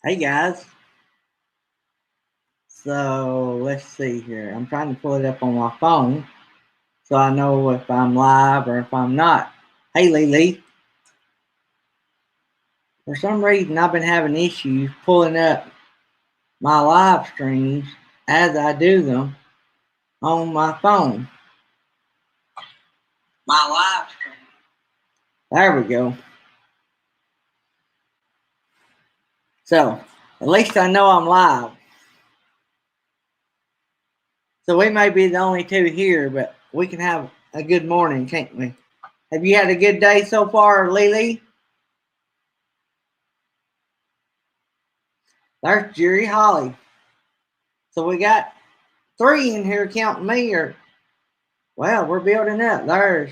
Hey guys, so let's see here. I'm trying to pull it up on my phone so I know if I'm live or if I'm not. Hey Lily, for some reason I've been having issues pulling up my live streams as I do them on my phone. My live stream. There we go. So at least I know I'm live. So we may be the only two here, but we can have a good morning, can't we? Have you had a good day so far, Lily? There's Jerry Holly. So we got three in here counting me, or well, we're building up. There's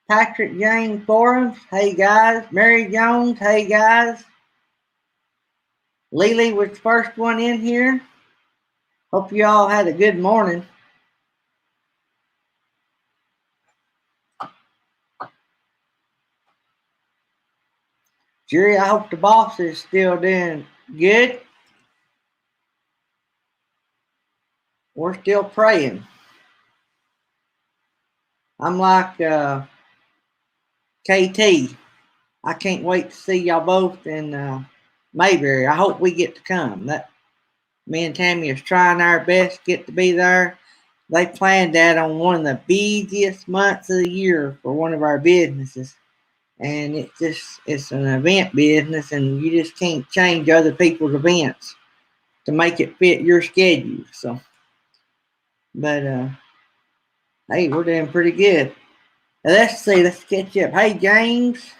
Patrick James Forums. Hey guys. Mary Jones. Hey guys. Lily was the first one in here. Hope you all had a good morning. Jerry, I hope the boss is still doing good. We're still praying. I'm like KT. I can't wait to see y'all both in Mayberry. I hope we get to come. That me and Tammy is trying our best to get to be there. They planned that on one of the busiest months of the year for one of our businesses. And it's an event business, and you just can't change other people's events to make it fit your schedule. So, but hey, we're doing pretty good. Now, let's see, let's catch up. Hey, James.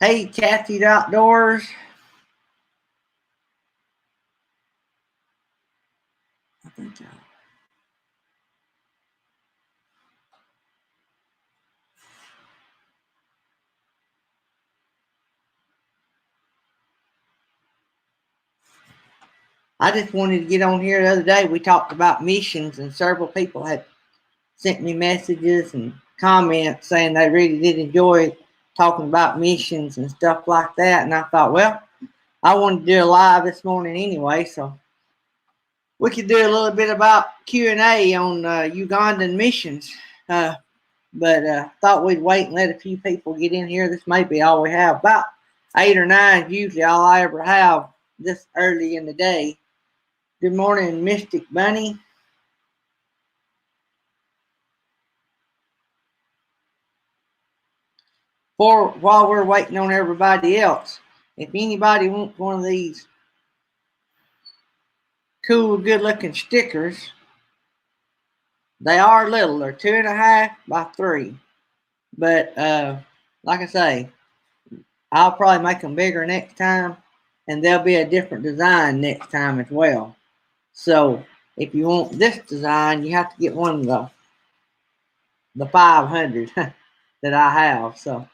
Hey, Kathy's Outdoors. I think I just wanted to get on here the other day. We talked about missions, and several people had sent me messages and comments saying they really did enjoy talking about missions and stuff like that. And I thought, well, I wanted to do a live this morning anyway, so we could do a little bit about Q&A on Ugandan missions. But thought we'd wait and let a few people get in here. This may be all we have. About 8 or 9 is usually all I ever have this early in the day. Good morning, Mystic Bunny. While we're waiting on everybody else, if anybody wants one of these cool, good-looking stickers, they are little. They're 2.5 by 3. But like I say, I'll probably make them bigger next time, and there'll be a different design next time as well. So if you want this design, you have to get one of the 500 that I have. So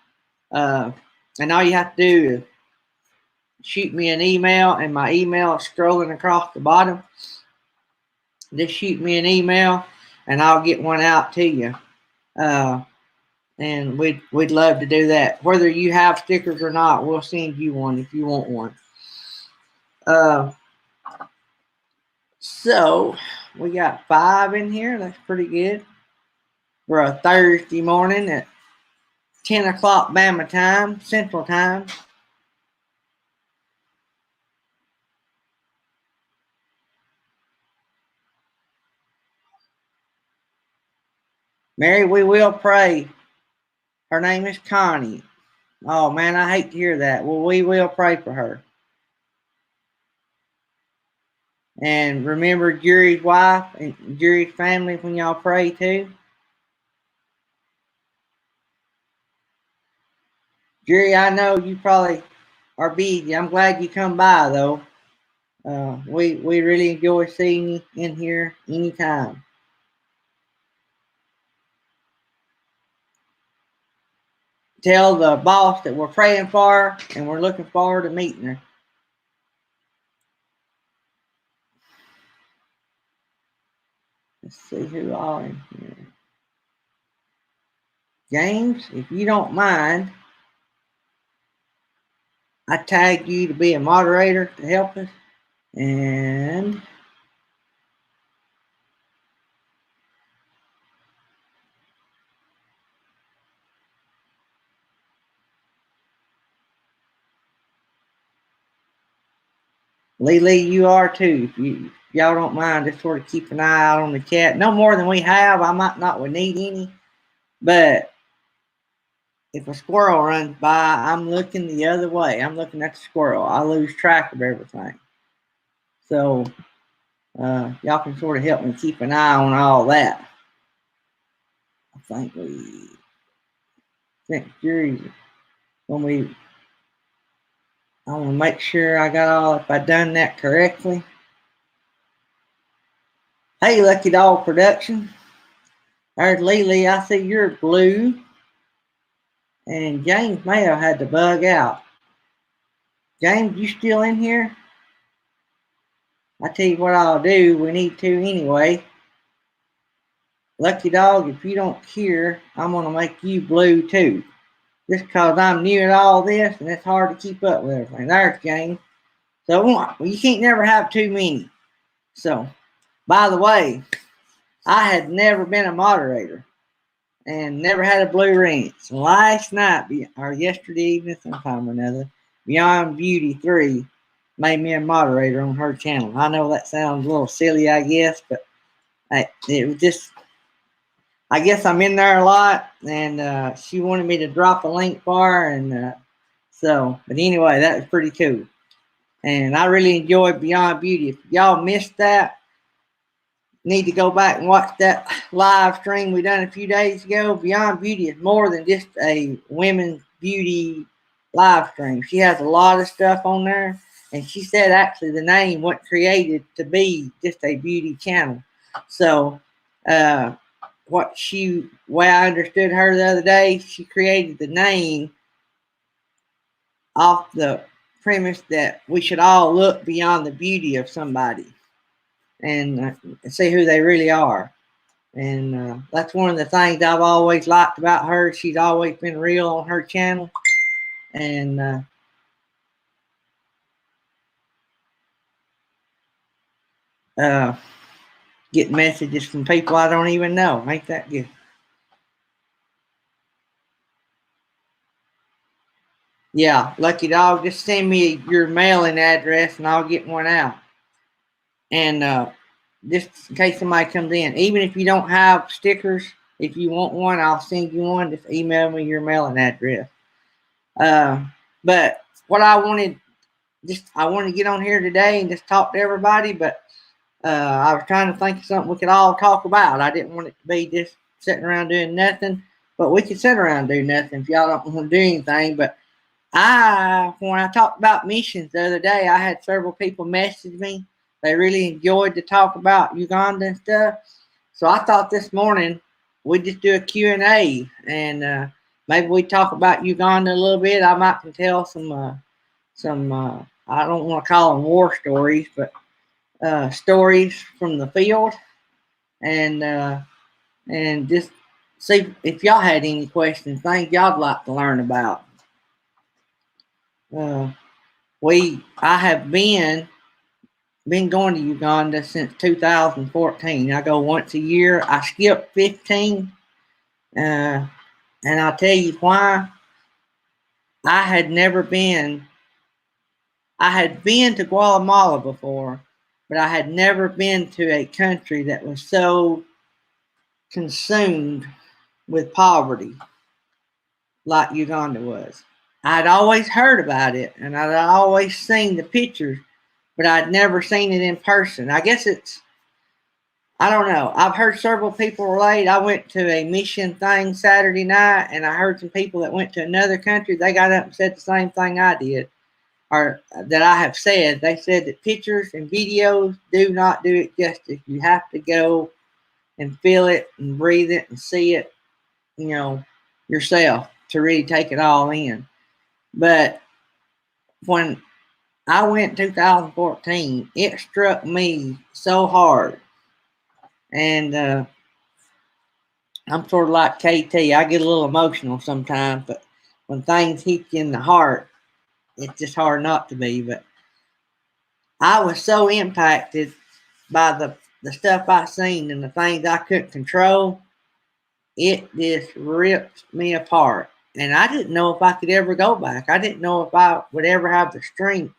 and all you have to do is shoot me an email, and my email is scrolling across the bottom. Just shoot me an email, and I'll get one out to you. And we'd love to do that. Whether you have stickers or not, we'll send you one if you want one. So we got 5 in here. That's pretty good for a Thursday morning at 10 o'clock Bama time, Central Time. Mary, we will pray. Her name is Connie. Oh, man, I hate to hear that. Well, we will pray for her. And remember Jerry's wife and Jerry's family when y'all pray too. Jerry, I know you probably are busy. I'm glad you come by, though. We really enjoy seeing you in here anytime. Tell the boss that we're praying for her and we're looking forward to meeting her. Let's see who all in here. James, if you don't mind, I tagged you to be a moderator to help us. And Lily, you are too. If y'all don't mind, just sort of keep an eye out on the chat. No more than we have. I might not would need any, but if a squirrel runs by, I'm looking the other way. I'm looking at the squirrel. I lose track of everything. So y'all can sort of help me keep an eye on all that. I think when we, I want to make sure I got all, if I done that correctly. Hey, Lucky Dog Production. There's Lily. I see you're blue. And James may have had to bug out. James, you still in here? I tell you what I'll do. We need to anyway. Lucky Dog, if you don't care, I'm going to make you blue too. Just because I'm new at all this and it's hard to keep up with everything. There's James. So you can't never have too many. So, by the way, I had never been a moderator and never had a blue ring. So last night, or yesterday evening, sometime or another, Beyond Beauty 3 made me a moderator on her channel. I know that sounds a little silly, I guess, but it was just, I guess I'm in there a lot, and she wanted me to drop a link for her, and but anyway, that was pretty cool. And I really enjoyed Beyond Beauty. If y'all missed that, need to go back and watch that live stream we done a few days ago. Beyond Beauty is more than just a women's beauty live stream. She has a lot of stuff on there, and she said actually the name wasn't created to be just a beauty channel. So way I understood her the other day, she created the name off the premise that we should all look beyond the beauty of somebody and see who they really are. And that's one of the things I've always liked about her. She's always been real on her channel. And get messages from people I don't even know. Ain't that good? Yeah, Lucky Dog, just send me your mailing address and I'll get one out. And just in case somebody comes in, even if you don't have stickers, if you want one, I'll send you one. Just email me your mailing address. But what I wanted to get on here today and just talk to everybody, but I was trying to think of something we could all talk about. I didn't want it to be just sitting around doing nothing, but we could sit around and do nothing if y'all don't want to do anything. But when I talked about missions the other day, I had several people message me. They really enjoyed to talk about Uganda and stuff. So I thought this morning we'd just do a Q&A and maybe we talk about Uganda a little bit. I might can tell some I don't want to call them war stories, but stories from the field, and just see if y'all had any questions, things y'all like to learn about. I have been going to Uganda since 2014. I go once a year. I skipped 15, and I'll tell you why. I had been to Guatemala before, but I had never been to a country that was so consumed with poverty like Uganda was. I'd always heard about it, and I'd always seen the pictures, but I'd never seen it in person. I guess I don't know. I've heard several people relate. I went to a mission thing Saturday night, and I heard some people that went to another country. They got up and said the same thing I did, or that I have said. They said that pictures and videos do not do it justice. You have to go and feel it and breathe it and see it, yourself to really take it all in. But when I went in 2014, it struck me so hard. And I'm sort of like KT. I get a little emotional sometimes, but when things hit you in the heart, it's just hard not to be. But I was so impacted by the stuff I seen and the things I couldn't control. It just ripped me apart. And I didn't know if I could ever go back. I didn't know if I would ever have the strength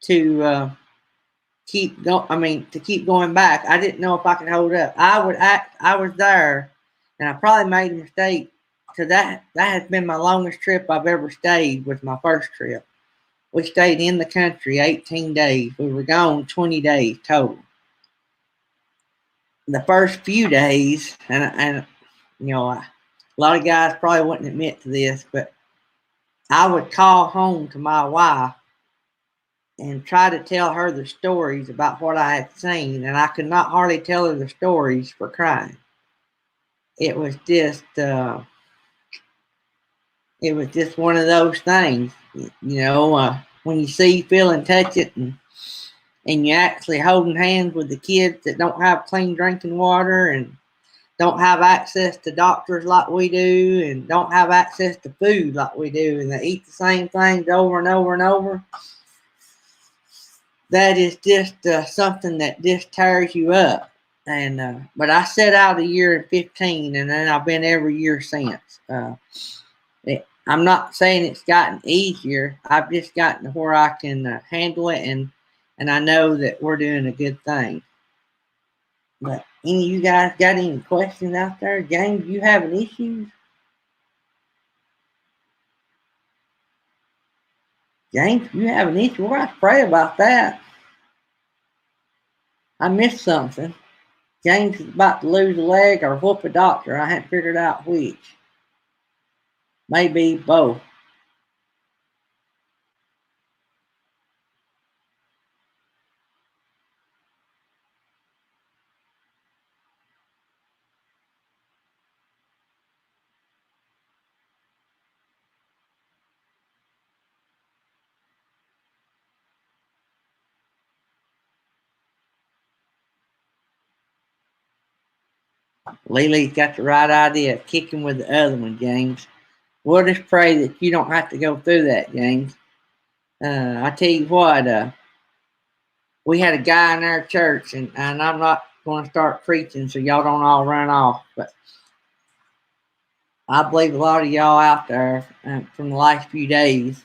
to to keep going back. I didn't know if I could hold up. I was there, and I probably made a mistake because that has been my longest trip I've ever stayed. Was my first trip. We stayed in the country 18 days. We were gone 20 days total. The first few days, and a lot of guys probably wouldn't admit to this, but I would call home to my wife and try to tell her the stories about what I had seen, and I could not hardly tell her the stories for crying. It was just one of those things, when you see, feel, and touch it, and you're actually holding hands with the kids that don't have clean drinking water and don't have access to doctors like we do and don't have access to food like we do, and they eat the same things over and over and over. That is just something that just tears you up. And but I set out a year in 15, and then I've been every year since. I'm not saying it's gotten easier. I've just gotten to where I can handle it, and I know that we're doing a good thing. But any of you guys got any questions out there? James, you having issues? James, you have an issue? We're going to pray about that. I missed something. James is about to lose a leg or whoop a doctor. I haven't figured out which. Maybe both. Lily's got the right idea of kicking with the other one, James. We'll just pray that you don't have to go through that, James. I tell you what, we had a guy in our church, and I'm not going to start preaching so y'all don't all run off, but I believe a lot of y'all out there from the last few days,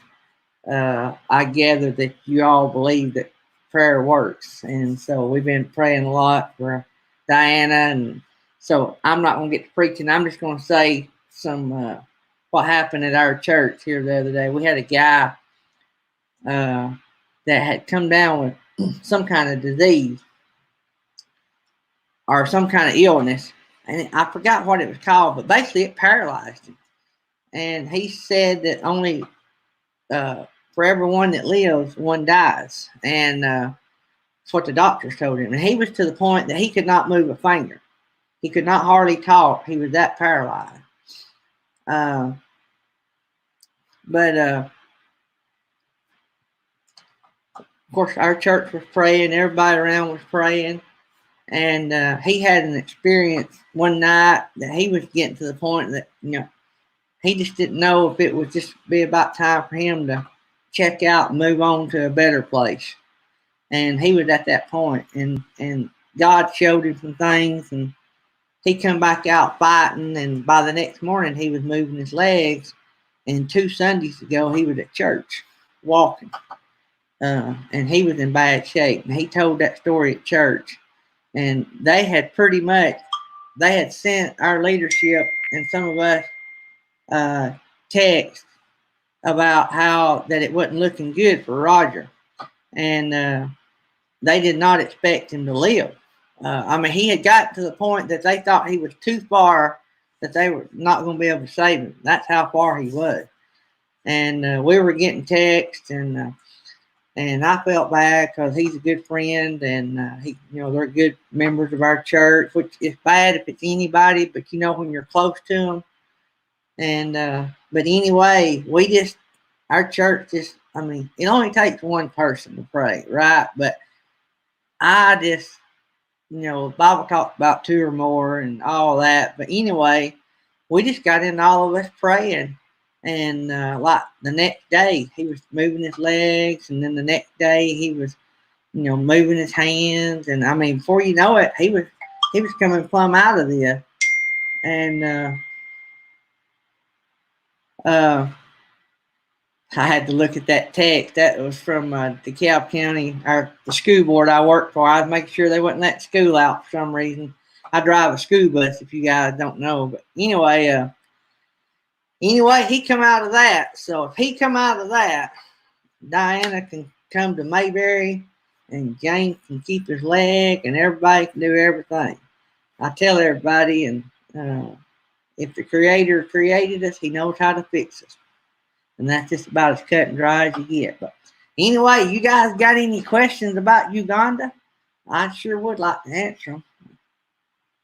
I gather that you all believe that prayer works. And so we've been praying a lot for Diana. And so I'm not going to get to preaching. I'm just going to say some what happened at our church here the other day. We had a guy that had come down with some kind of disease or some kind of illness. And I forgot what it was called, but basically it paralyzed him. And he said that only for everyone that lives, one dies. And that's what the doctors told him. And he was to the point that he could not move a finger. He could not hardly talk. He was that paralyzed. But of course, our church was praying. Everybody around was praying. And he had an experience one night that he was getting to the point that, he just didn't know if it would just be about time for him to check out and move on to a better place. And he was at that point, and God showed him some things, and he come back out fighting, and by the next morning he was moving his legs, and 2 Sundays ago he was at church walking, and he was in bad shape. And he told that story at church, and they had sent our leadership and some of us text about how that it wasn't looking good for Roger, and they did not expect him to live. He had got to the point that they thought he was too far, that they were not going to be able to save him. That's how far he was. And we were getting texts, and I felt bad because he's a good friend, and they're good members of our church, which is bad if it's anybody, but when you're close to them. And but anyway, our church it only takes one person to pray, right? But I just, the Bible talks about 2 or more and all that. But anyway, we just got in, all of us praying, And like the next day, he was moving his legs, and then the next day he was, moving his hands. And I mean, before you know it, he was coming plumb out of there. And I had to look at that text. That was from DeKalb County, or the school board I worked for. I was making sure they wouldn't let school out for some reason. I drive a school bus, if you guys don't know. But anyway, he come out of that. So if he come out of that, Diana can come to Mayberry, and James can keep his leg, and everybody can do everything. I tell everybody, and if the Creator created us, He knows how to fix us. And that's just about as cut and dry as you get. But anyway, you guys got any questions about Uganda? I sure would like to answer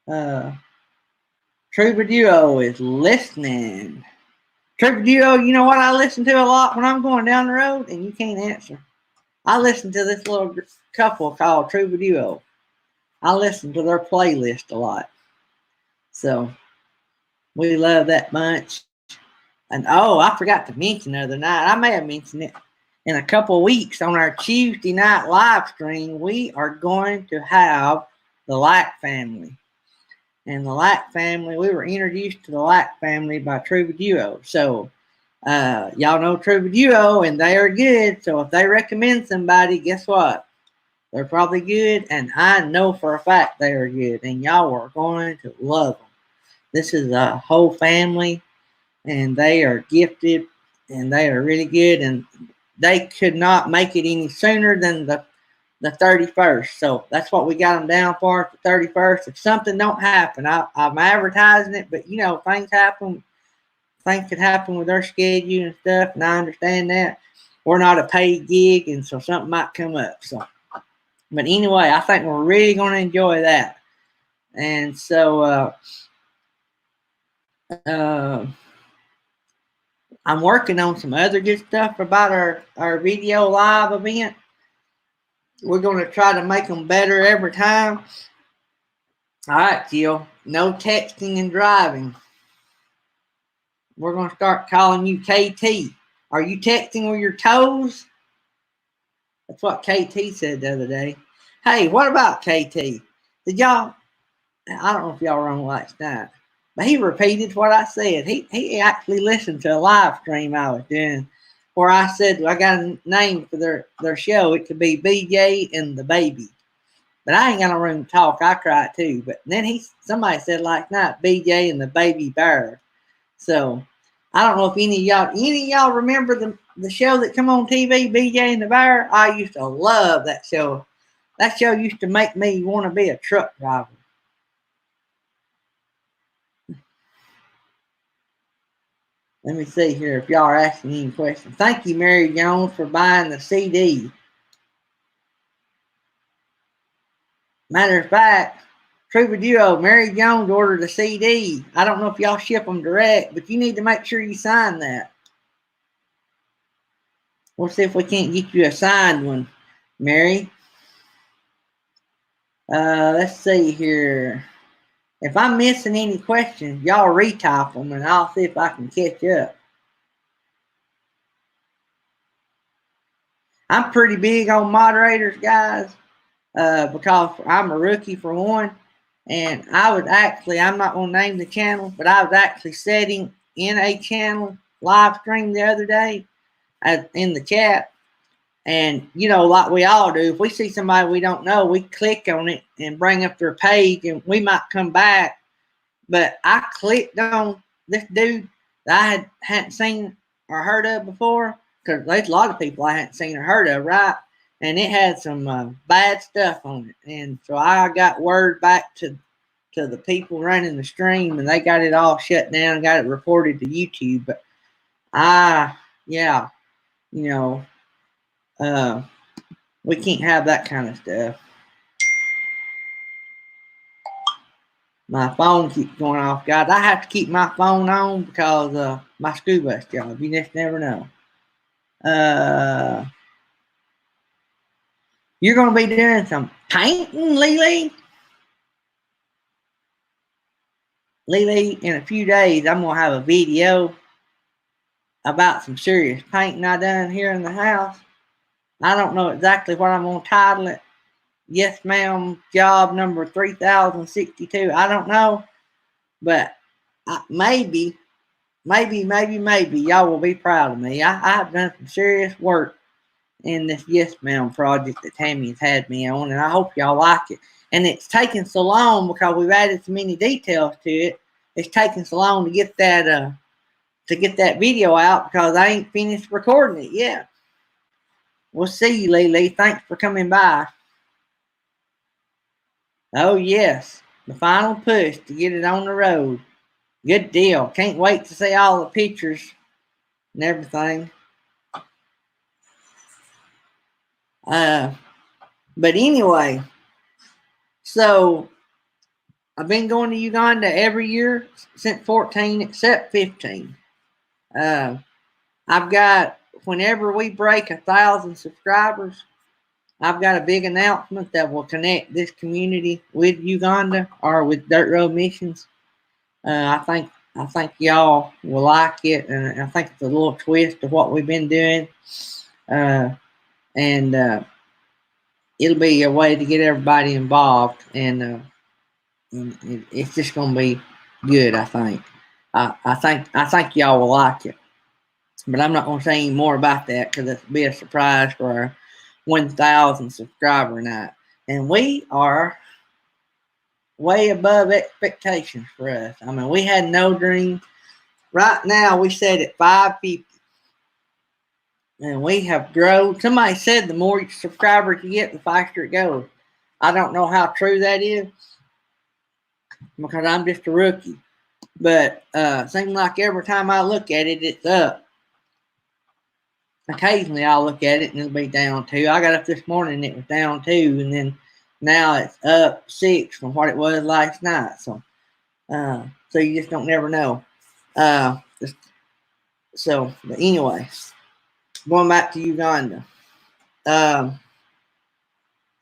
them. Troubadour is listening. Troubadour, you know what I listen to a lot when I'm going down the road? And you can't answer. I listen to this little couple called Troubadour. I listen to their playlist a lot. So we love that bunch. And I forgot to mention the other night, I may have mentioned it in a couple of weeks on our Tuesday night live stream, we are going to have the Lack family. And the Lack family, we were introduced to the Lack family by Troubadour. So y'all know Troubadour, and they are good. So if they recommend somebody, guess what? They're probably good, and I know for a fact they are good, and y'all are going to love them. This is a whole family, and they are gifted, and they are really good, and they could not make it any sooner than the 31st. So that's what we got them down for, the 31st. If something don't happen, I'm advertising it, but things happen. Things could happen with their schedule and stuff, and I understand that. We're not a paid gig, and so something might come up. So, but anyway, I think we're really going to enjoy that. And so I'm working on some other good stuff about our video live event. We're going to try to make them better every time. All right, Jill. No texting and driving. We're going to start calling you KT. Are you texting with your toes? That's what KT said the other day. Hey, what about KT? Did y'all? I don't know if y'all were on last night, but he repeated what I said. He actually listened to a live stream I was doing where I said I got a name for their show. It could be BJ and the Baby. But I ain't got no room to talk. I cried too. But then somebody said last night, BJ and the Baby Bear. So I don't know if any of y'all remember the show that come on TV, BJ and the Bear. I used to love that show. That show used to make me want to be a truck driver. Let me see here if y'all are asking any questions. Thank you, Mary Jones, for buying the CD. Matter of fact, Troubadour, Mary Jones ordered a CD. I don't know if y'all ship them direct, but you need to make sure you sign that. We'll see if we can't get you a signed one, Mary. Let's see here. If I'm missing any questions, y'all retype them, and I'll see if I can catch up. I'm pretty big on moderators, guys, because I'm a rookie for one. And I'm not going to name the channel, but I was actually setting in a channel live stream the other day in the chat. And, like we all do, if we see somebody we don't know, we click on it and bring up their page, and we might come back. But I clicked on this dude that I hadn't seen or heard of before, because there's a lot of people I hadn't seen or heard of, right? And it had some bad stuff on it. And so I got word back to the people running the stream, and they got it all shut down and got it reported to YouTube. But we can't have that kind of stuff. My phone keeps going off, guys. I have to keep my phone on because my school bus job. You just never know. You're going to be doing some painting, Lily? Lily, in a few days, I'm going to have a video about some serious painting I done here in the house. I don't know exactly what I'm going to title it. Yes, ma'am, job number 3062. I don't know. But maybe, y'all will be proud of me. I've done some serious work in this Yes Ma'am project that Tammy's had me on, and I hope y'all like it. And it's taken so long because we've added so many details to it. It's taken so long to get that video out because I ain't finished recording it yet. We'll see you, Lily. Thanks for coming by. Oh yes, the final push to get it on the road. Good deal. Can't wait to see all the pictures and everything. But anyway, so I've been going to Uganda every year since 14 except 15. I've got, whenever we break 1,000 subscribers, I've got a big announcement that will connect this community with Uganda or with Dirt Road Missions. I think y'all will like it, and I think it's a little twist of what we've been doing. And it'll be a way to get everybody involved, and it's just gonna be good. I think. I think y'all will like it, but I'm not gonna say any more about that because it'll be a surprise for our 1,000 subscriber night, and we are way above expectations for us. I mean, we had no dream. Right now, we set at 550. And we have grown. Somebody said the more subscribers you get, the faster it goes. I don't know how true that is because I'm just a rookie. But seems like every time I look at it, it's up. Occasionally I'll look at it and it'll be down 2. I got up this morning and it was down 2. And then now it's up 6 from what it was last night. So you just don't never know. But anyway. Going back to Uganda.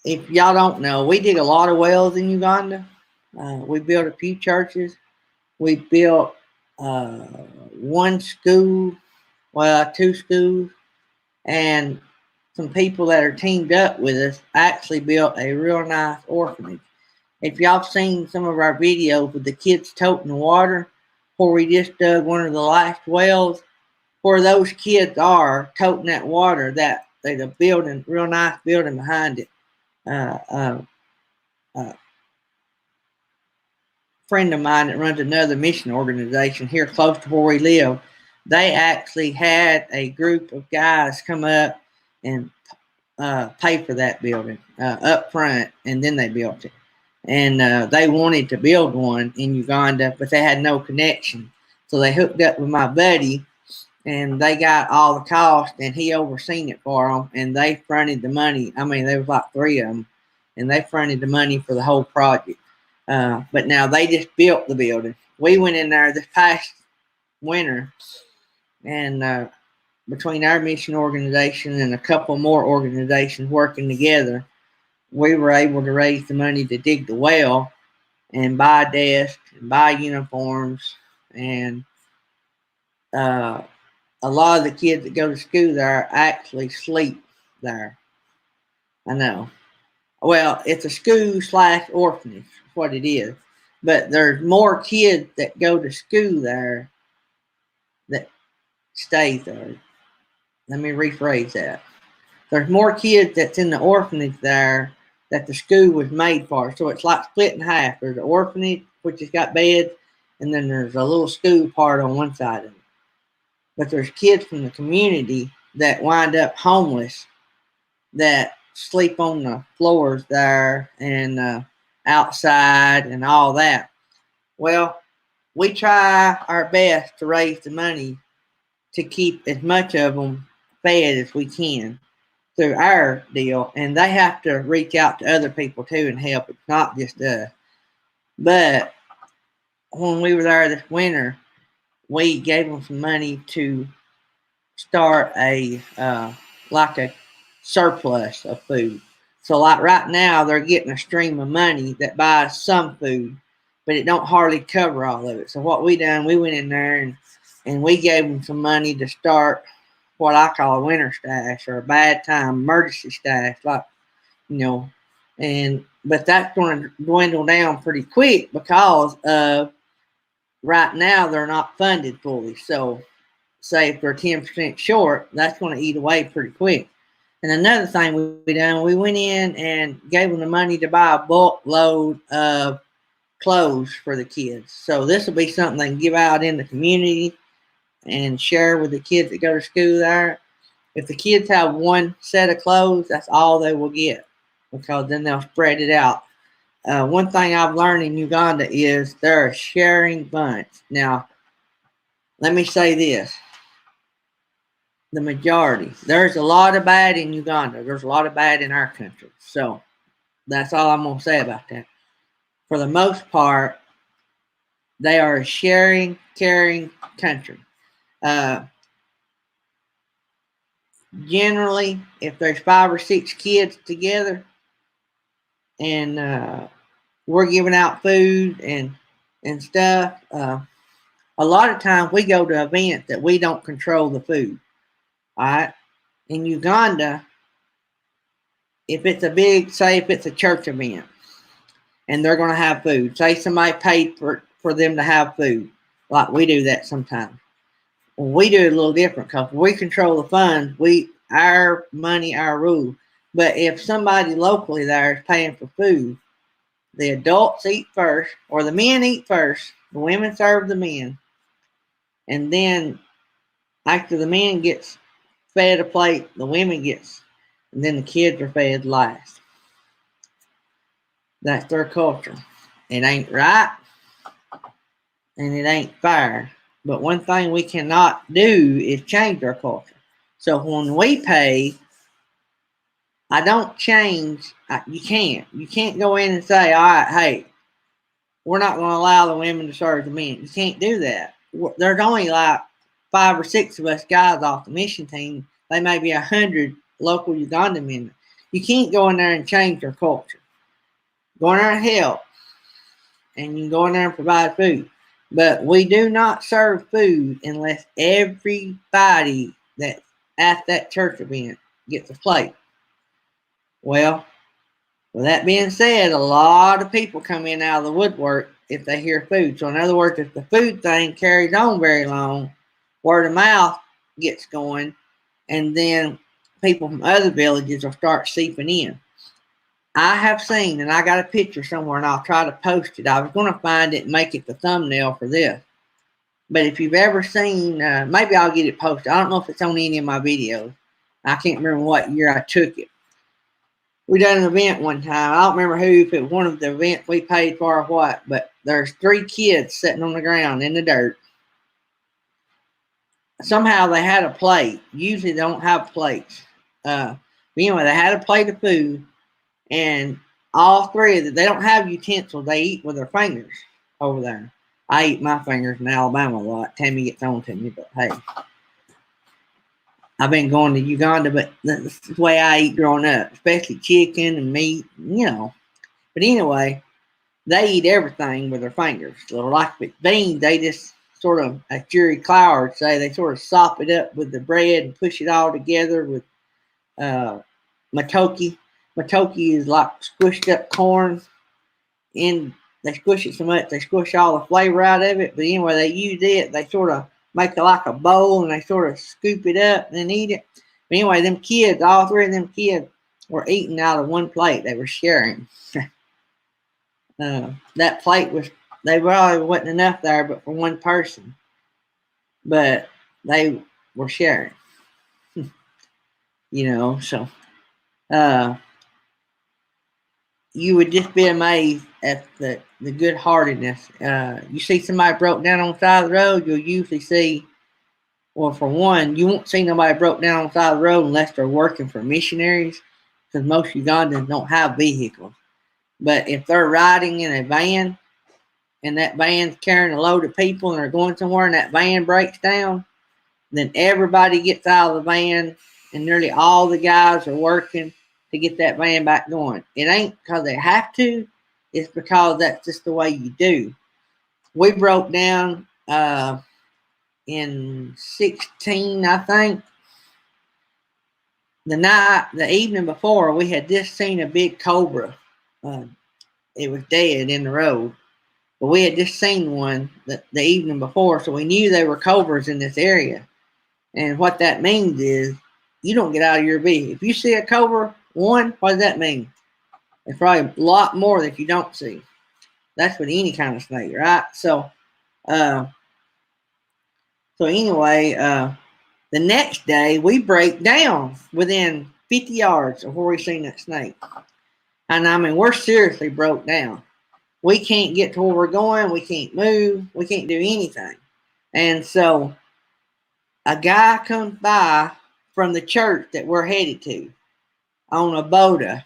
If y'all don't know, we dig a lot of wells in Uganda. We built a few churches. We built 1 school, 2 schools, and some people that are teamed up with us actually built a real nice orphanage. If y'all seen some of our videos with the kids toting the water, where we just dug one of the last wells, where those kids are toting that water, that there's a building, real nice building behind it. A friend of mine that runs another mission organization here close to where we live, they actually had a group of guys come up and pay for that building up front, and then they built it. And they wanted to build one in Uganda, but they had no connection. So they hooked up with my buddy, and they got all the cost, and he overseen it for them, and they fronted the money. I mean, there was like 3 of them, and they fronted the money for the whole project. But now they just built the building. We went in there this past winter, and between our mission organization and a couple more organizations working together, we were able to raise the money to dig the well and buy desks and buy uniforms, and a lot of the kids that go to school there actually sleep there. I know. Well, it's a school / orphanage, what it is. But there's more kids that go to school there that stay there. Let me rephrase that. There's more kids that's in the orphanage there that the school was made for. So it's like split in half. There's an orphanage, which has got beds, and then there's a little school part on one side of it. But there's kids from the community that wind up homeless that sleep on the floors there and outside and all that. Well, we try our best to raise the money to keep as much of them fed as we can through our deal, and they have to reach out to other people too and help. It's not just us. But when we were there this winter, we gave them some money to start a surplus of food. So like right now, they're getting a stream of money that buys some food, but it don't hardly cover all of it. So what we done, we went in there and and we gave them some money to start what I call a winter stash or a bad time emergency stash, like, you know, but that's going to dwindle down pretty quick because of right now they're not funded fully. So, say if they're 10% short, that's going to eat away pretty quick. And another thing we done, we went in and gave them the money to buy a bulk load of clothes for the kids. So this will be something they can give out in the community and share with the kids that go to school there. If the kids have one set of clothes, that's all they will get, because then they'll spread it out. One thing I've learned in Uganda is they're a sharing bunch. Now, let me say this. The majority. There's a lot of bad in Uganda. There's a lot of bad in our country. So that's all I'm going to say about that. For the most part, they are a sharing, caring country. Generally, if there's 5 or 6 kids together and we're giving out food and stuff, a lot of times we go to events that we don't control the food. All right. In Uganda, if it's a big, say if it's a church event and they're going to have food, say somebody paid for them to have food, like we do that sometimes. Well, we do it a little different because we control the funds. Our money, our rule. But if somebody locally there is paying for food, the adults eat first, or the men eat first. The women serve the men. And then after the men gets fed a plate, the women gets, and then the kids are fed last. That's their culture. It ain't right, and it ain't fair. But one thing we cannot do is change our culture. So when we pay, I don't change. You can't. You can't go in and say, all right, hey, we're not going to allow the women to serve the men. You can't do that. There's only like 5 or 6 of us guys off the mission team. They may be 100 local Uganda men. You can't go in there and change their culture. Go in there and help. And you can go in there and provide food. But we do not serve food unless everybody that's at that church event gets a plate. Well, with that being said, a lot of people come in out of the woodwork if they hear food. So in other words, if the food thing carries on very long, word of mouth gets going, and then people from other villages will start seeping in. I have seen, and I got a picture somewhere, and I'll try to post it. I was going to find it and make it the thumbnail for this. But if you've ever seen, maybe I'll get it posted. I don't know if it's on any of my videos. I can't remember what year I took it. We done an event one time. I don't remember who, if it was one of the events we paid for or what, but there's 3 kids sitting on the ground in the dirt. Somehow they had a plate. Usually they don't have plates. But anyway, they had a plate of food, and all 3 of them, they don't have utensils. They eat with their fingers over there. I eat my fingers in Alabama a lot. Tammy gets on to me, but hey. I've been going to Uganda, but that's the way I eat growing up, especially chicken and meat, you know. But anyway, they eat everything with their fingers. So like if it's beans, they just sort of, as Jerry Clower would say, they sort of sop it up with the bread and push it all together with matoke. Matoke is like squished up corn. And they squish it so much, they squish all the flavor out of it. But anyway, they use it, they sort of make it like a bowl, and they sort of scoop it up and then eat it. But anyway, them kids, all 3 of them kids were eating out of one plate. They were sharing. That plate was, they probably wasn't enough there but for one person. But they were sharing. You know, so you would just be amazed at the good-heartedness. You see somebody broke down on the side of the road, you'll usually see, well, for one, you won't see nobody broke down on the side of the road unless they're working for missionaries, because most Ugandans don't have vehicles. But if they're riding in a van, and that van's carrying a load of people, and they're going somewhere, and that van breaks down, then everybody gets out of the van, and nearly all the guys are working to get that van back going. It ain't because they have to. It's because that's just the way you do. We broke down in 16, I think. The evening before, we had just seen a big cobra. It was dead in the road. But we had just seen one the evening before, so we knew there were cobras in this area. And what that means is you don't get out of your vehicle. If you see a cobra, what does that mean? It's probably a lot more that you don't see. That's with any kind of snake, right? So anyway, the next day we break down within 50 yards of where we seen that snake. And I mean, we're seriously broke down. We can't get to where we're going. We can't move. We can't do anything. And so a guy comes by from the church that we're headed to on a boda.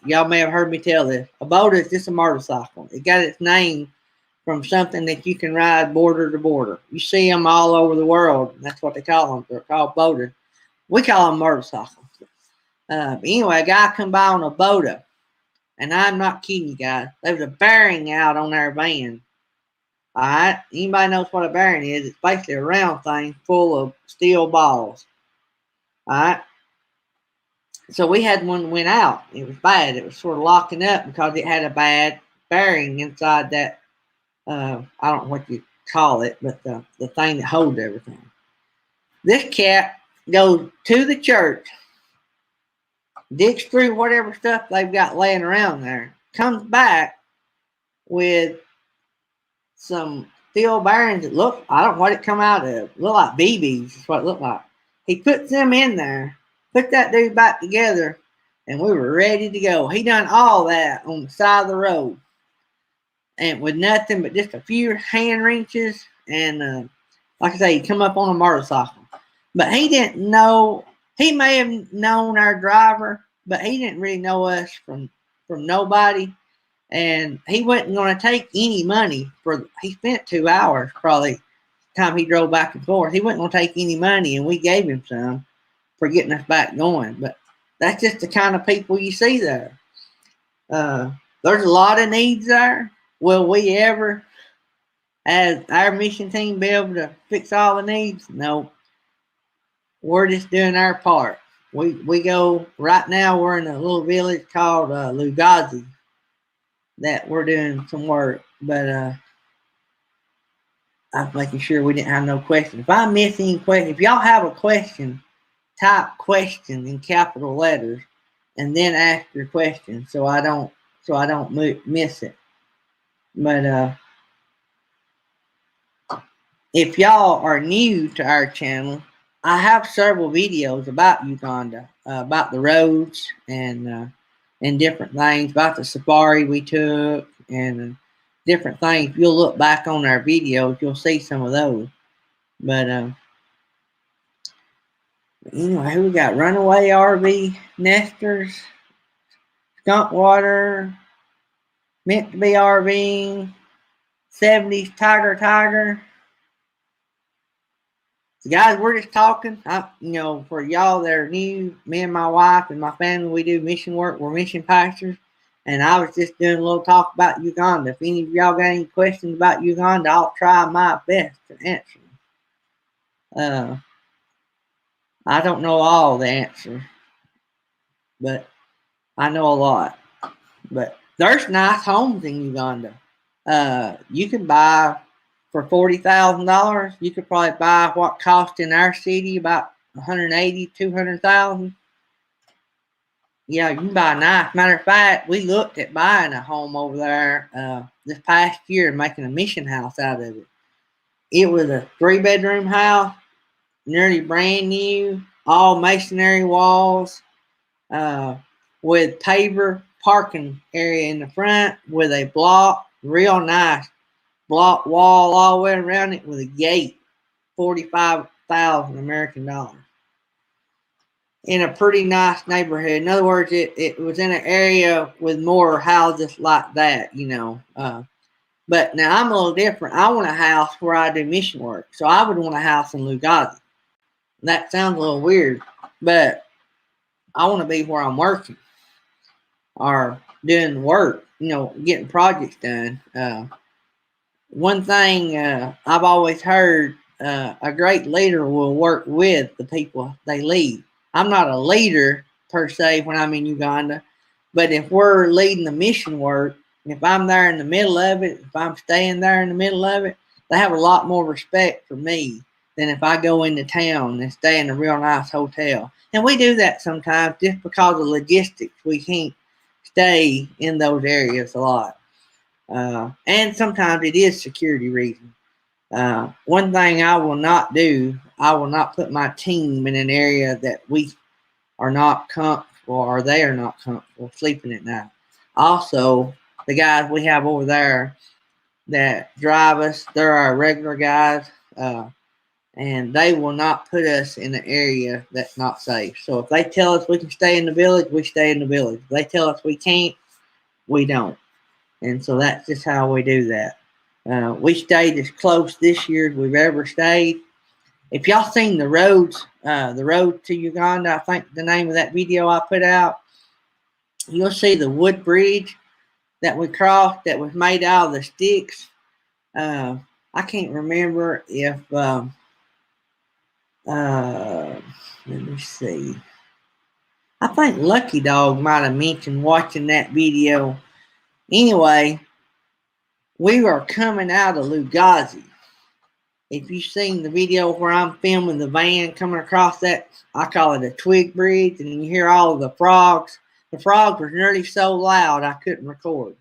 Y'all may have heard me tell this. A boda is just a motorcycle. It got its name from something that you can ride border to border. You see them all over the world. That's what they call them. They're called bodas. We call them motorcycles. But anyway, a guy come by on a boda. And I'm not kidding you guys. There was a bearing out on our van. All right. Anybody knows what a bearing is? It's basically a round thing full of steel balls. All right. So we had one went out. It was bad. It was sort of locking up because it had a bad bearing inside that. I don't know what you call it, but the thing that holds everything. This cat goes to the church, digs through whatever stuff they've got laying around there, comes back with some steel bearings that look, I don't know what it come out of. Look like BBs is what it looked like. He puts them in there, put that dude back together, and we were ready to go. He done all that on the side of the road. And with nothing but just a few hand wrenches. And like I say, he come up on a motorcycle. But he didn't know, he may have known our driver, but he didn't really know us from nobody. And he wasn't going to take any money he spent 2 hours probably the time he drove back and forth. He wasn't going to take any money, and we gave him some for getting us back going. But that's just the kind of people you see there. There's a lot of needs there. Will we ever, as our mission team, be able to fix all the needs? No. We're just doing our part. We go, right now we're in a little village called Lugazi that we're doing some work. But I'm making sure we didn't have no questions. If I miss any question, if y'all have a question, type question in capital letters and then ask your question so I don't miss it. But if y'all are new to our channel, I have several videos about Uganda, about the roads and different things, about the safari we took and different things. If you'll look back on our videos, you'll see some of those. But anyway, we got runaway RV nesters, skunk water, meant to be RVing, 70s tiger. So guys, we're just talking. For y'all that are new, me and my wife and my family, we do mission work. We're mission pastors. And I was just doing a little talk about Uganda. If any of y'all got any questions about Uganda, I'll try my best to answer them. I don't know all the answers, but I know a lot. But there's nice homes in Uganda. You can buy for $40,000. You could probably buy what cost in our city about $180,000, $200,000. Yeah, you can buy a nice. Matter of fact, we looked at buying a home over there this past year and making a mission house out of it. It was a 3-bedroom house, nearly brand new, all masonry walls, with paver parking area in the front with a block, real nice block wall all the way around it with a gate, 45,000 American dollars. In a pretty nice neighborhood. In other words, it was in an area with more houses like that, But now I'm a little different. I want a house where I do mission work. So I would want a house in Lugazi. That sounds a little weird, but I want to be where I'm working or doing work, getting projects done. One thing I've always heard a great leader will work with the people they lead. I'm not a leader per se when I'm in Uganda, but if we're leading the mission work, if I'm there in the middle of it, if I'm staying there in the middle of it, they have a lot more respect for me than if I go into town and stay in a real nice hotel. And we do that sometimes just because of logistics. We can't stay in those areas a lot. And sometimes it is security reasons. One thing I will not do, I will not put my team in an area that we are not comfortable or they are not comfortable sleeping at night. Also, the guys we have over there that drive us, they're our regular guys, and they will not put us in an area that's not safe. So if they tell us we can stay in the village, we stay in the village. If they tell us we can't, we don't. And so that's just how we do that. We stayed as close this year as we've ever stayed. If y'all seen the road to Uganda, I think the name of that video I put out, you'll see the wood bridge that we crossed that was made out of the sticks. I can't remember if, let me see. I think Lucky Dog might have mentioned watching that video. Anyway, we were coming out of Lugazi. If you've seen the video where I'm filming the van coming across that, I call it a twig bridge, and you hear all of the frogs. The frogs were nearly so loud I couldn't record.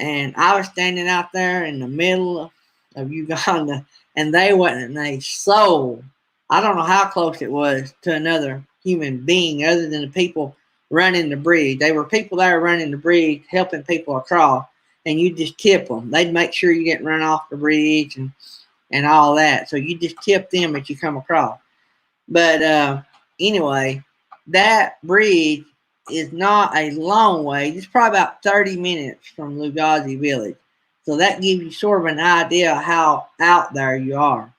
And I was standing out there in the middle of Uganda, and they wasn't a soul. I don't know how close it was to another human being other than the people running the bridge. They were people there running the bridge, helping people across, and you just tip them. They'd make sure you didn't run off the bridge and all that. So you just tip them as you come across. But anyway, that bridge is not a long way. It's probably about 30 minutes from Lugazi village. So that gives you sort of an idea of how out there you are.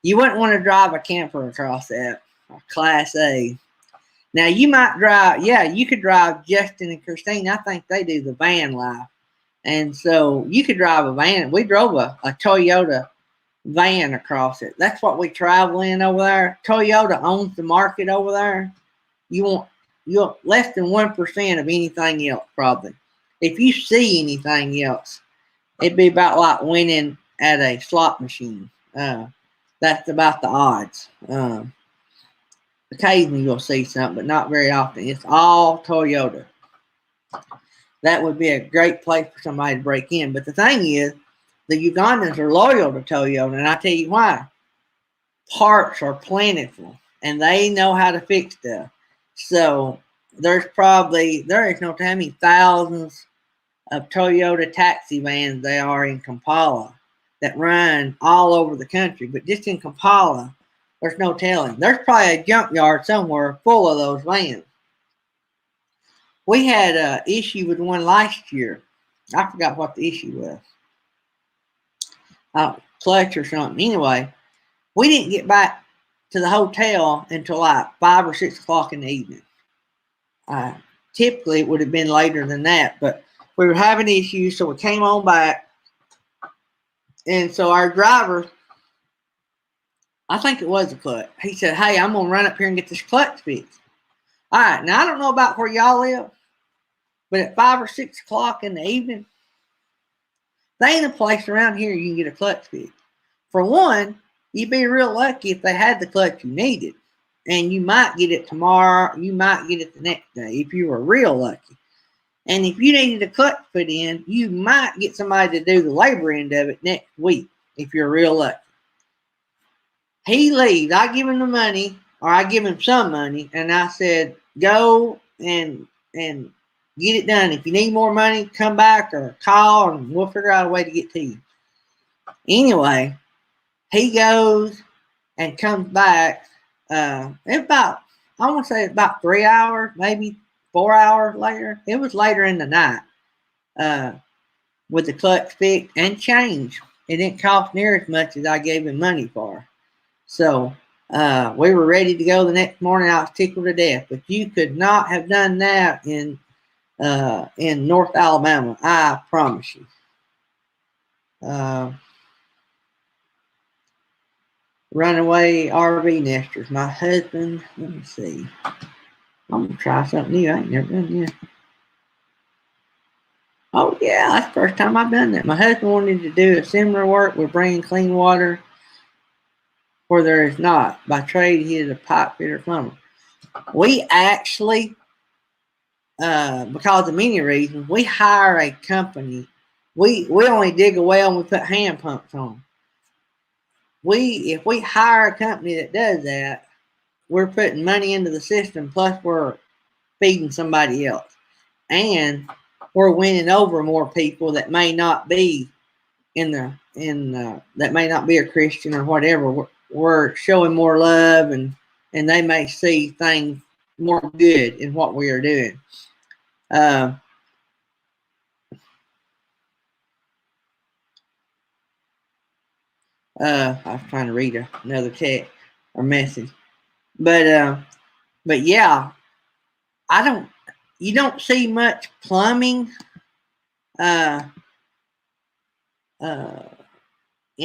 You wouldn't want to drive a camper across that, a Class A. Now you might drive, yeah, you could drive Justin and Christine. I think they do the van life. And so you could drive a van. We drove a Toyota van across it. That's what we travel in over there. Toyota owns the market over there. You want less than 1% of anything else, probably. If you see anything else, it'd be about like winning at a slot machine. That's about the odds. Occasionally you'll see something, but not very often. It's all Toyota. That would be a great place for somebody to break in. But the thing is, the Ugandans are loyal to Toyota, and I tell you why. Parts are plentiful, and they know how to fix stuff. So there is no telling how many thousands of Toyota taxi vans there are in Kampala that run all over the country. But just in Kampala, there's no telling. There's probably a junkyard somewhere full of those vans. We had an issue with one last year. I forgot what the issue was. Clutch or something. Anyway, we didn't get back to the hotel until like 5 or 6 o'clock in the evening. Typically, it would have been later than that, but we were having issues, so we came on back. And so our driver, I think it was a clutch. He said, "Hey, I'm going to run up here and get this clutch fixed." All right, now I don't know about where y'all live, but at 5 or 6 o'clock in the evening, there ain't a place around here you can get a clutch fixed. For one, you'd be real lucky if they had the clutch you needed. And you might get it tomorrow. You might get it the next day if you were real lucky. And if you needed a clutch put in, you might get somebody to do the labor end of it next week if you're real lucky. He leaves. I give him the money, or I give him some money, and I said, go and get it done. If you need more money, come back or call, and we'll figure out a way to get to you. Anyway, he goes and comes back. I want to say about 3 hours, maybe 4 hours later. It was later in the night with the clutch fixed and changed. It didn't cost near as much as I gave him money for. So we were ready to go the next morning. I was tickled to death. But you could not have done that in North Alabama, I promise you. runaway RV nesters. My husband, let me see. I'm going to try something new. I ain't never done this. Oh, yeah, that's the first time I've done that. My husband wanted to do a similar work with bringing clean water where there is not. By trade, he is a pipe fitter plumber. We actually, because of many reasons, we hire a company. We only dig a well and we put hand pumps on. If we hire a company that does that, we're putting money into the system, plus we're feeding somebody else. And we're winning over more people that may not be that may not be a Christian or whatever. We're showing more love, and they may see things more good in what we are doing. I was trying to read another text or message, but yeah, you don't see much plumbing in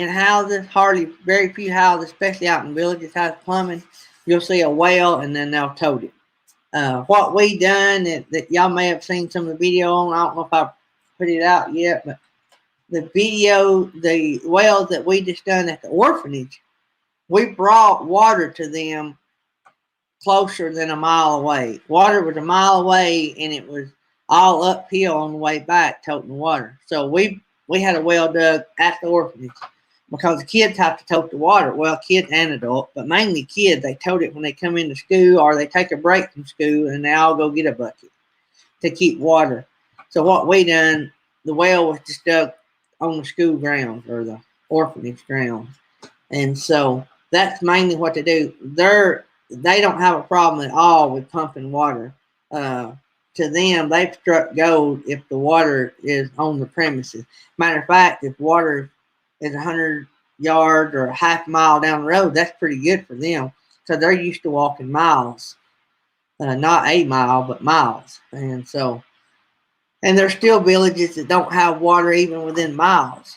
houses. Very few houses, especially out in villages, have plumbing. You'll see a well and then they'll tote it. What we done that y'all may have seen some of the video on. I don't know if I put it out yet, but the wells that we just done at the orphanage, we brought water to them closer than a mile away. Water was a mile away, and it was all uphill on the way back, toting water. So we had a well dug at the orphanage because the kids have to tote the water. Well, kids and adults, but mainly kids. They tote it when they come into school, or they take a break from school and they all go get a bucket to keep water. So what we done, the well was just dug on the school grounds or the orphanage grounds, and so that's mainly what they do. They don't have a problem at all with pumping water. To them, they've struck gold if the water is on the premises. Matter of fact, if water is 100 yards or a half mile down the road, that's pretty good for them because they're used to walking miles. Not a mile, but miles. And there's still villages that don't have water even within miles.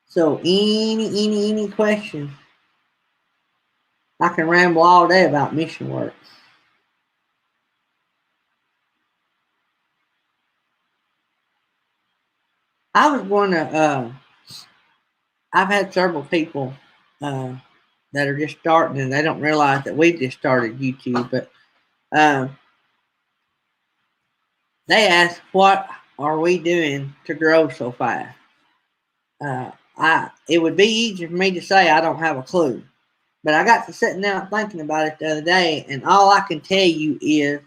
So any question? I can ramble all day about mission work. I was going to, I've had several people that are just starting and they don't realize that we've just started YouTube, but they ask, what are we doing to grow so fast? It would be easy for me to say I don't have a clue, but I got to sitting down thinking about it the other day, and all I can tell you is,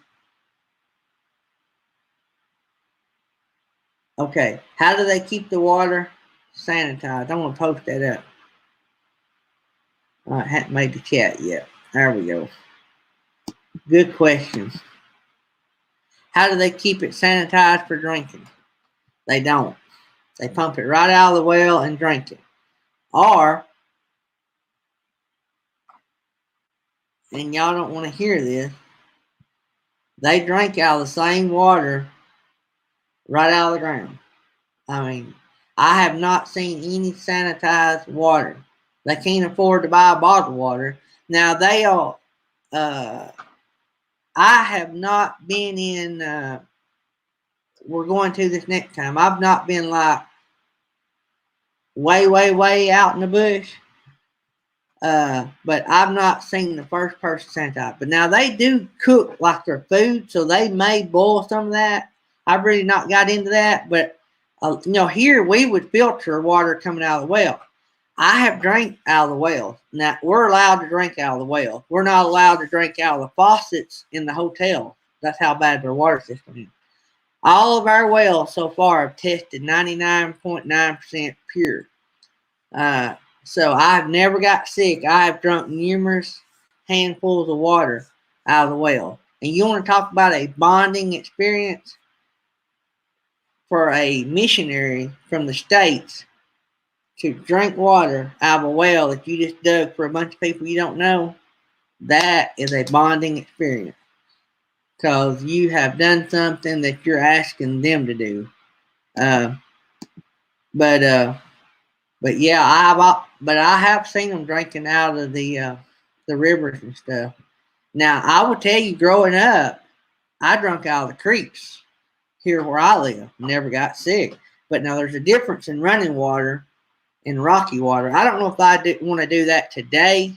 okay, how do they keep the water sanitized? I'm going to post that up. I haven't made the chat yet. There we go. Good question. How do they keep it sanitized for drinking? They don't. They pump it right out of the well and drink it. Or, and y'all don't want to hear this, they drink out of the same water right out of the ground. I mean, I have not seen any sanitized water. They can't afford to buy bottled water. Now, I have not been in, we're going to this next time. I've not been like way out in the bush. But I've not seen the first person sanitize. But now they do cook like their food, so they may boil some of that. I've really not got into that, but here we would filter water coming out of the well. I have drank out of the well. Now we're allowed to drink out of the well. We're not allowed to drink out of the faucets in the hotel. That's how bad their water system is. All of our wells so far have tested 99.9% pure. So I've never got sick. I have drunk numerous handfuls of water out of the well. And you want to talk about a bonding experience for a missionary from the States to drink water out of a well that you just dug for a bunch of people you don't know. That is a bonding experience because you have done something that you're asking them to do. But But yeah, I have seen them drinking out of the rivers and stuff. Now I will tell you, growing up, I drank out of the creeks here where I live. Never got sick. But now there's a difference in running water and rocky water. I don't know if I want to do that today,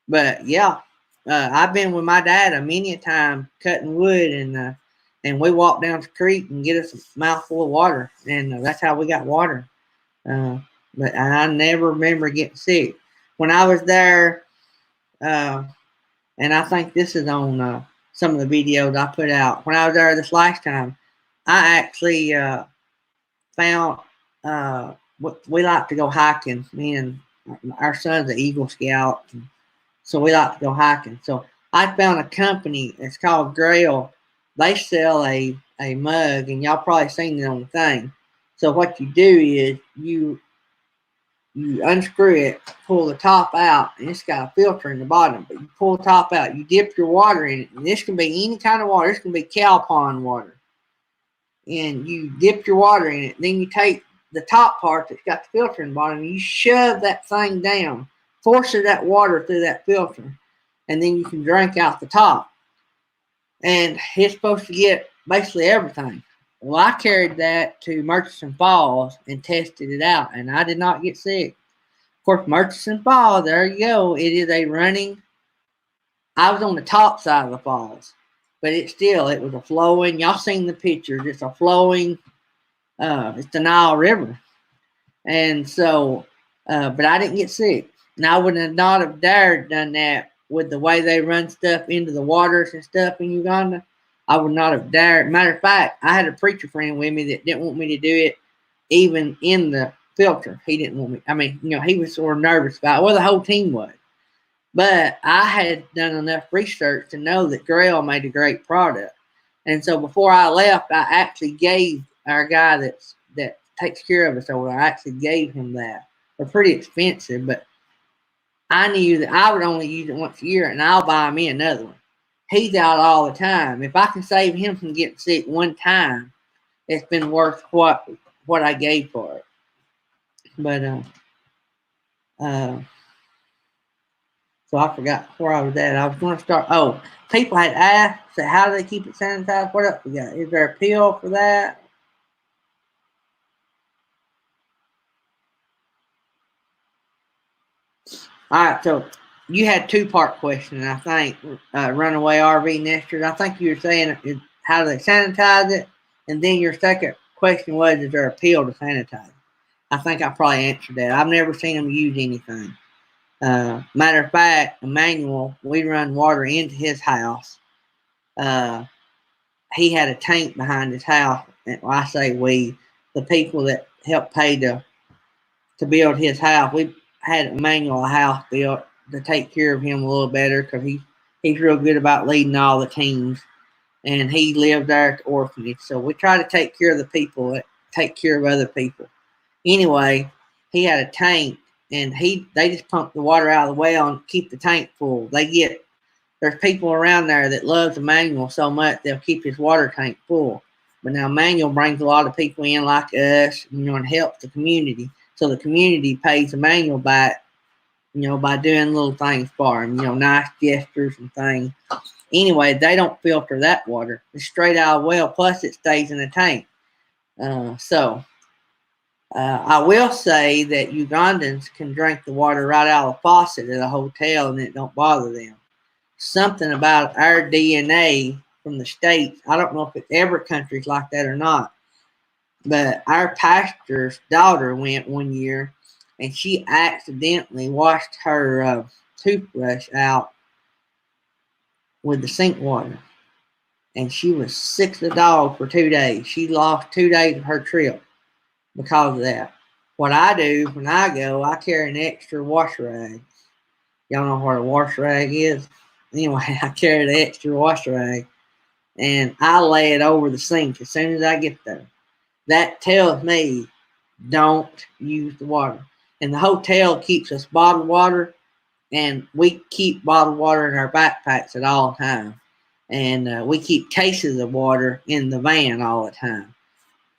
but yeah, I've been with my dad many a time cutting wood, and we walk down the creek and get us a mouthful of water, and that's how we got water. Uh, but I never remember getting sick when I was there. And I think this is on some of the videos I put out when I was there this last time. I actually found we like to go hiking. Me and our son's an Eagle Scout, so we like to go hiking. So I found a company. It's called Grail. They sell a mug, and y'all probably seen it on the thing. So what you do is you unscrew it, pull the top out, and it's got a filter in the bottom. But you pull the top out, you dip your water in it, and this can be any kind of water. This can be cow pond water. And you dip your water in it. Then you take the top part that's got the filter in the bottom, and you shove that thing down, force that water through that filter, and then you can drink out the top. And it's supposed to get basically everything. Well, I carried that to Murchison Falls and tested it out, and I did not get sick. Of course, Murchison Falls, there you go. It is a running. I was on the top side of the falls, but it was a flowing. Y'all seen the pictures. It's a flowing, it's the Nile River. And so, but I didn't get sick. And I would not have dared done that with the way they run stuff into the waters and stuff in Uganda. I would not have dared. Matter of fact, I had a preacher friend with me that didn't want me to do it even in the filter. He didn't want me. I mean, he was sort of nervous about it. Well, the whole team was. But I had done enough research to know that Grail made a great product. And so before I left, I actually gave our guy that takes care of us over there, I actually gave him that. They're pretty expensive, but I knew that I would only use it once a year, and I'll buy me another one. He's out all the time. If I can save him from getting sick one time, it's been worth what I gave for it. But so I forgot where I was at. I was going to start. Oh, people had asked, so how do they keep it sanitized? What else we got? Is there a pill for that? All right, so you had two-part question, I think, runaway RV nesters. I think you were saying how do they sanitize it, and then your second question was, is there a pill to sanitize it? I think I probably answered that. I've never seen them use anything. Matter of fact, Emmanuel, we run water into his house. He had a tank behind his house. And I say we, the people that helped pay to build his house. We had Emmanuel a house built to take care of him a little better because he's real good about leading all the teams, and he lived there at the orphanage. So we try to take care of the people that take care of other people. Anyway, he had a tank, and they just pump the water out of the well and keep the tank full. There's people around there that loves Emmanuel so much they'll keep his water tank full. But now Emmanuel brings a lot of people in like us, and helps the community. So the community pays Emmanuel back, by doing little things for him, nice gestures and things. Anyway, they don't filter that water. It's straight out of the well, plus it stays in the tank. I will say that Ugandans can drink the water right out of the faucet at a hotel and it don't bother them. Something about our DNA from the States, I don't know if it's every country's like that or not, but our pastor's daughter went one year and she accidentally washed her toothbrush out with the sink water. And she was sick as a dog for 2 days. She lost 2 days of her trip because of that. What I do when I go, I carry an extra wash rag. Y'all know what a wash rag is? Anyway, I carry the extra wash rag and I lay it over the sink as soon as I get there. That tells me don't use the water. And the hotel keeps us bottled water, and we keep bottled water in our backpacks at all times. And we keep cases of water in the van all the time.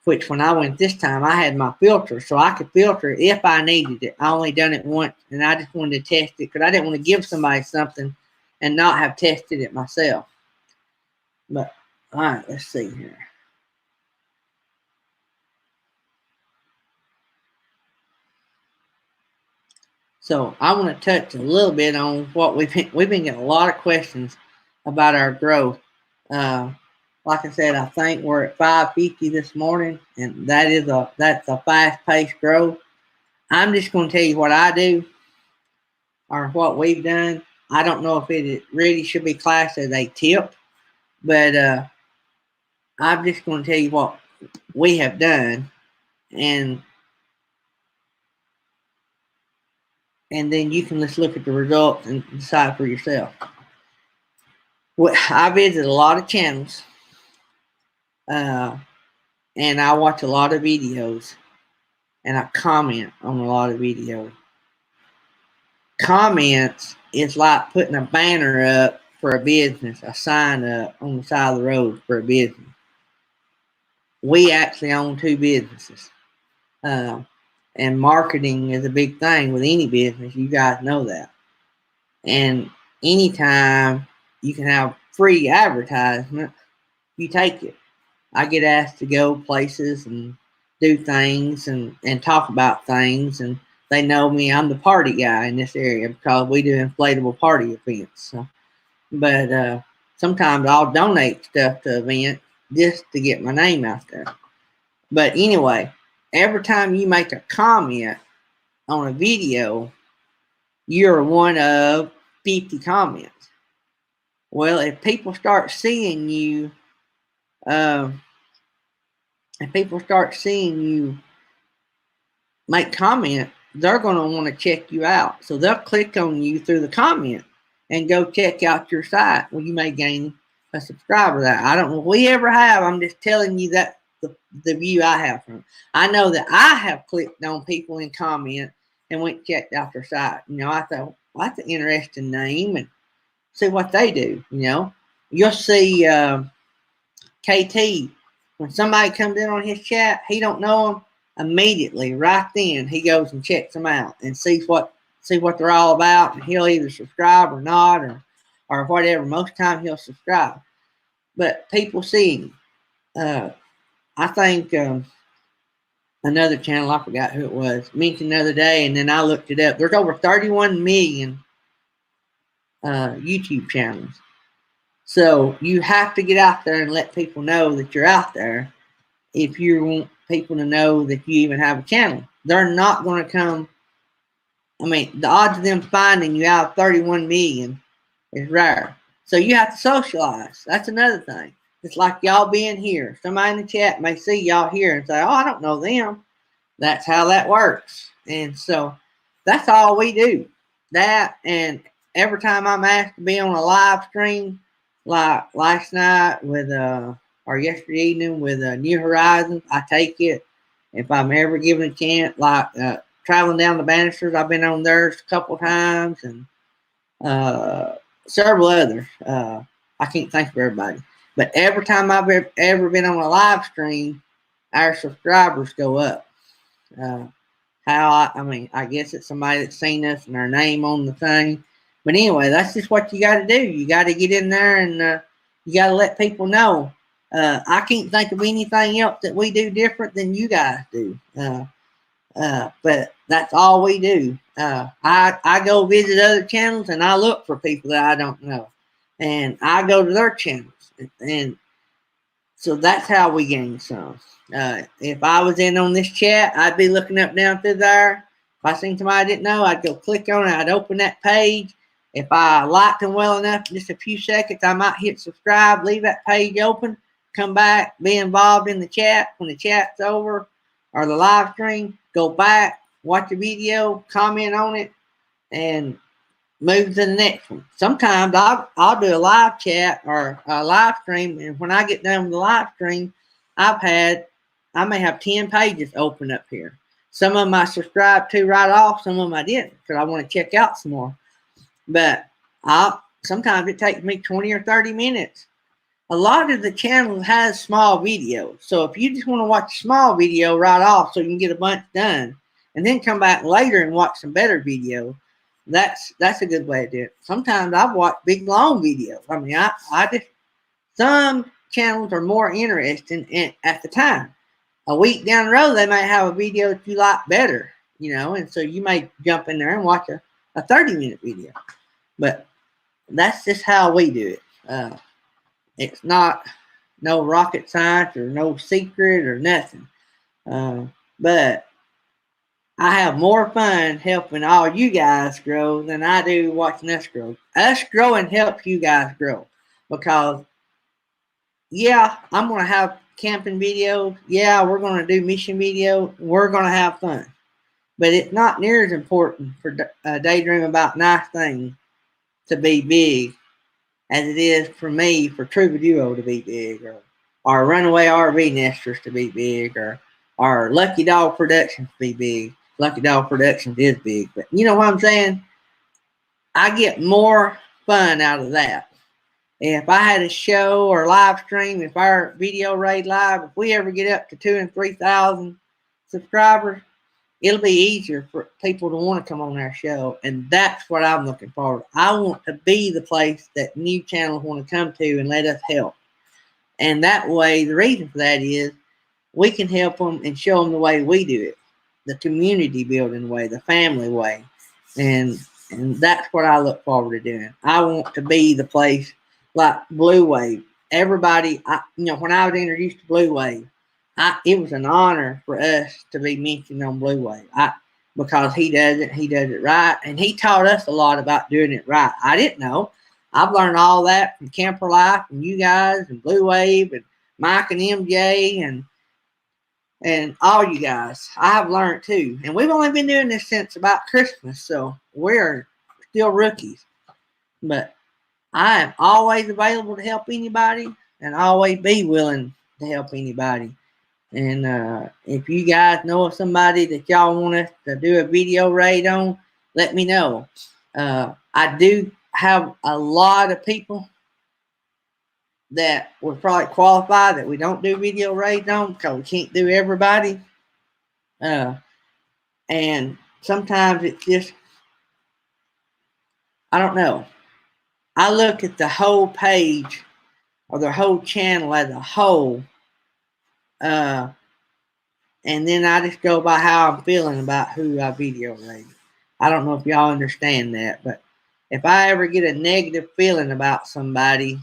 which when I went this time, I had my filter, so I could filter it if I needed it. I only done it once, and I just wanted to test it because I didn't want to give somebody something and not have tested it myself. But, all right, let's see here. So I want to touch a little bit on what we've been getting a lot of questions about our growth. Like I said, I think we're at 550 this morning, and that's a fast-paced growth. I'm just going to tell you what I do or what we've done. I don't know if it really should be classed as a tip, but I'm just going to tell you what we have done, and then you can just look at the results and decide for yourself. I visit a lot of channels, and I watch a lot of videos, and I comment on a lot of videos. Comments is like putting a banner up for a business, a sign up on the side of the road for a business. We actually own 2 businesses. And marketing is a big thing with any business. You guys know that. And anytime you can have free advertisement, you take it. I get asked to go places and do things and talk about things, and they know me. I'm the party guy in this area because we do inflatable party events. So, but sometimes I'll donate stuff to events just to get my name out there. But anyway, every time you make a comment on a video, you're one of 50 comments. Well, if people start seeing you, make comment, they're going to want to check you out. So they'll click on you through the comment and go check out your site. Well, you may gain a subscriber that. I don't know if we ever have. I'm just telling you that the view I have from it. I know that I have clicked on people in comment and went and checked out their site. I thought, well, that's an interesting name, and see what they do. You'll see KT, when somebody comes in on his chat, he don't know them. Immediately, right then, he goes and checks them out and sees what they're all about, and he'll either subscribe or not, or whatever. Most time he'll subscribe, but people see him. I think another channel, I forgot who it was, mentioned the other day, and then I looked it up. There's over 31 million YouTube channels. So you have to get out there and let people know that you're out there if you want people to know that you even have a channel. They're not going to come. I mean, the odds of them finding you out of 31 million is rare. So you have to socialize. That's another thing. It's like y'all being here. Somebody in the chat may see y'all here and say, oh, I don't know them. That's how that works. And so that's all we do. That, and every time I'm asked to be on a live stream, like last night with or yesterday evening with New Horizons, I take it. If I'm ever given a chance, like traveling down the banisters, I've been on theirs a couple times, and several others. I can't think of everybody. But every time I've ever been on a live stream, our subscribers go up. I guess it's somebody that's seen us and our name on the thing. But anyway, that's just what you got to do. You got to get in there and you got to let people know. I can't think of anything else that we do different than you guys do. But that's all we do. I go visit other channels and I look for people that I don't know. And I go to their channels. And so that's how we gain some. If I was in on this chat, I'd be looking up down through there. If I seen somebody I didn't know, I'd go click on it. I'd open that page. If I liked them well enough, just a few seconds, I might hit subscribe, leave that page open, come back, be involved in the chat. When the chat's over or the live stream, go back, watch the video, comment on it, and move to the next one. Sometimes I'll do a live chat or a live stream, and when I get done with the live stream, I may have 10 pages open up here. Some of them I subscribed to right off, some of them I didn't, because I want to check out some more. But sometimes it takes me 20 or 30 minutes. a lot of the channels has small videos. So if you just want to watch a small video right off so you can get a bunch done, and then come back later and watch some better video, that's a good way to do it. Sometimes I've watched big long videos. I mean, I just, some channels are more interesting at the time. A week down the road, they might have a video that you like better, and so you may jump in there and watch a 30-minute video. But that's just how we do it. It's not no rocket science or no secret or nothing. But I have more fun helping all you guys grow than I do watching us grow. Us growing helps you guys grow. Because, yeah, I'm going to have camping videos. Yeah, we're going to do mission videos. We're going to have fun. But it's not near as important for Daydream About Nice Things to be big as it is for me for True Duo to be big, or Runaway RV Nesters to be big, or Lucky Dog Productions to be big. Lucky Dog Productions is big, but you know what I'm saying? I get more fun out of that. If I had a show or live stream, if our video raid live, if we ever get up to 2,000 and 3,000 subscribers, it'll be easier for people to want to come on our show. And that's what I'm looking forward to. I want to be the place that new channels want to come to and let us help. And that way, the reason for that is we can help them and show them the way we do it. The community building way, the family way. And that's what I look forward to doing. I want to be the place like Blue Wave. Everybody, when I was introduced to Blue Wave, it was an honor for us to be mentioned on Blue Wave. Because he does it right, and he taught us a lot about doing it right. I didn't know. I've learned all that from Camper Life and you guys and Blue Wave and Mike and MJ and all you guys. I've learned too. And we've only been doing this since about Christmas, so we're still rookies. But I am always available to help anybody and always be willing to help anybody. And if you guys know of somebody that y'all want us to do a video raid on, let me know. I do have a lot of people that would probably qualify that we don't do video raids on because we can't do everybody. And sometimes it's just, I don't know. I look at the whole page or the whole channel as a whole. And then I just go by how I'm feeling about who I video raid. I don't know if y'all understand that, but if I ever get a negative feeling about somebody,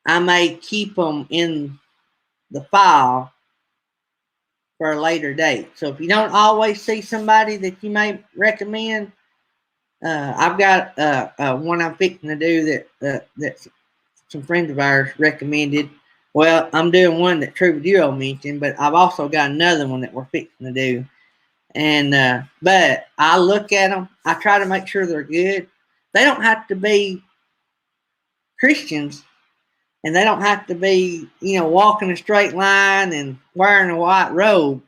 I may keep them in the file for a later date. So if you don't always see somebody that you may recommend, I've got one I'm fixing to do that some friends of ours recommended. Well, I'm doing one that True Duo mentioned, but I've also got another one that we're fixing to do. And but I look at them. I try to make sure they're good. They don't have to be Christians, and they don't have to be, walking a straight line and wearing a white robe.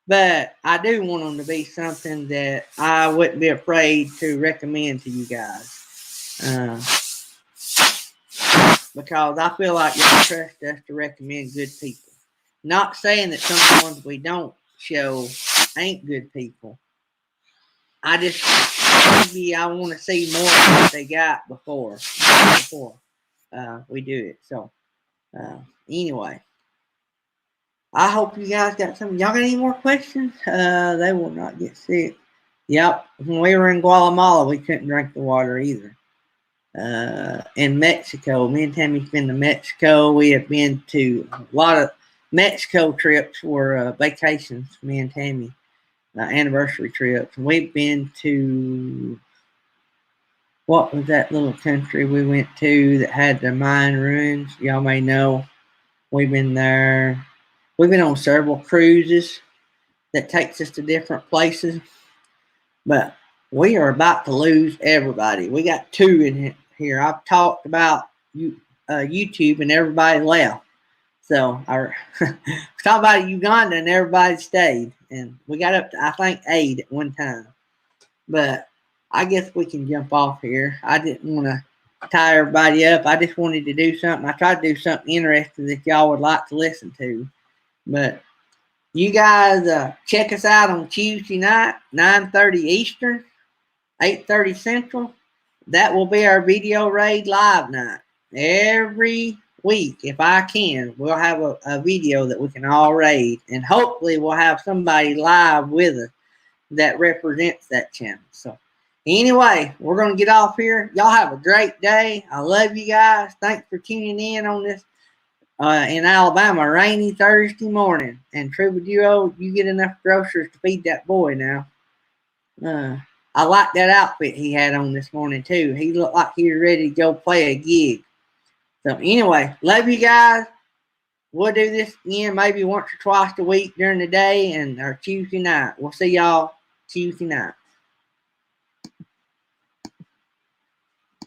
But I do want them to be something that I wouldn't be afraid to recommend to you guys. Because I feel like y'all trust us to recommend good people. Not saying that some ones we don't show ain't good people. I just, maybe I want to see more of what they got before we do it. So, anyway. I hope you guys got some. Y'all got any more questions? They will not get sick. Yep. When we were in Guatemala, we couldn't drink the water either. In Mexico, me and Tammy's been to Mexico. We have been to a lot of Mexico trips were vacations, me and Tammy, anniversary trips. We've been to, what was that little country we went to that had the Mayan ruins? Y'all may know. We've been there. We've been on several cruises that takes us to different places. But we are about to lose everybody. We got 2 in here. I've talked about YouTube and everybody left. So I talked about Uganda and everybody stayed. And we got up to, I think, 8 at one time. But I guess we can jump off here. I didn't want to tie everybody up. I just wanted to do something. I tried to do something interesting that y'all would like to listen to. But you guys check us out on Tuesday night, 9:30 Eastern, 8:30 Central. That will be our video raid live night. Every week, if I can, we'll have a video that we can all raid. And hopefully we'll have somebody live with us that represents that channel. So anyway, we're going to get off here. Y'all have a great day. I love you guys. Thanks for tuning in on this in Alabama rainy Thursday morning. And Troubadour, you get enough groceries to feed that boy now. I like that outfit he had on this morning too. He looked like he was ready to go play a gig. So anyway, love you guys. We'll do this again maybe once or twice a week during the day and our Tuesday night. We'll see y'all Tuesday night.